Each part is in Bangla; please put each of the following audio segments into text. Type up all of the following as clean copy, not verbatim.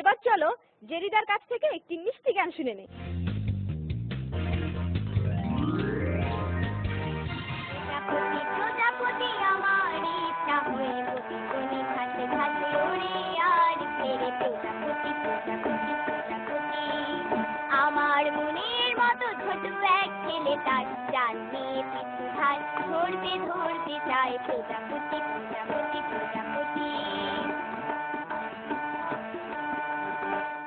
এবার চলো জেরিদার কাছ থেকে একটি মিষ্টি গান শুনে নিই। প্রজাপতি আমার ইচ্ছা হয়ে প্রতিদিনই ঘাসে ঘাসে ওড়ে আর ফেরে প্রজাপতি প্রজাপতি প্রজাপতি আমার মনের মতো ছোট এক ছেলে তার ডাল নিয়ে পিছু ধার ধরতে ধরতে যায় প্রজাপতি প্রজাপতি প্রজাপতি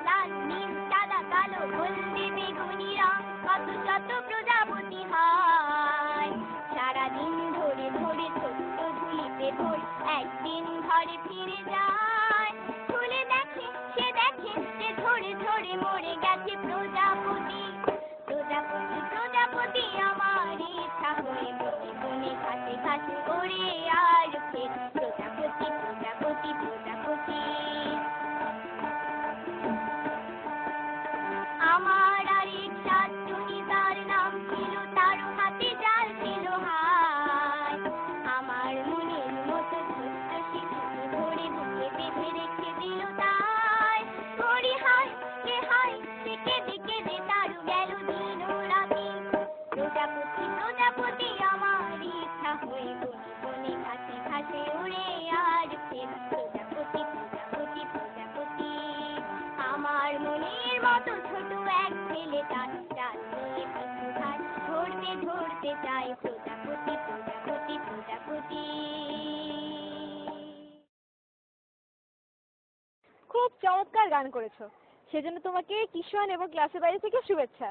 লাল নীল সাদা কালো হলদে বেগুনি রং কত শত প্রজাপতি হয় সারাদিন ধরে ধরে ছোট্ট ঝুলিতে ধরে একদিন ঘরে ফিরে যায় খুলে দেখে সে ধরে ধরে মরে গেছে প্রজাপতি প্রজাপতি প্রজাপতি আমার ইচ্ছা হয়ে বনে বনে ঘাসে ঘাসে ওড়ে আর ফের প্রজাপতি প্রজাপতি প্রজাপতি আমার আরেক শাশুড়ি তার নাম ছিল তারও হাতে জাল ছিল হায় আমার মনের মতো ছোট্ট শিশুকে ধরে বুকে বেঁধে রেখে দিল তাই করি হায় সে কেঁদে কেঁদে তারও গেল দিন রাতি প্রজাপতি প্রজাপতি আমার ইচ্ছা হয়ে বনে বনে ঘাসে ঘাসে উড়ে আর ফের প্রজাপতি প্রজাপতি প্রজাপতি আমার মনের মতো ছোট এক ছেলে তার ডাল নিয়ে পিছু ধার ধরতে ধরতে যায় প্রজাপতি প্রজাপতি প্রজাপতি। খুব চমৎকার গান করেছো, সেজন্য তোমাকে কিশোর এবং ক্লাসের বাইরে থেকে শুভেচ্ছা।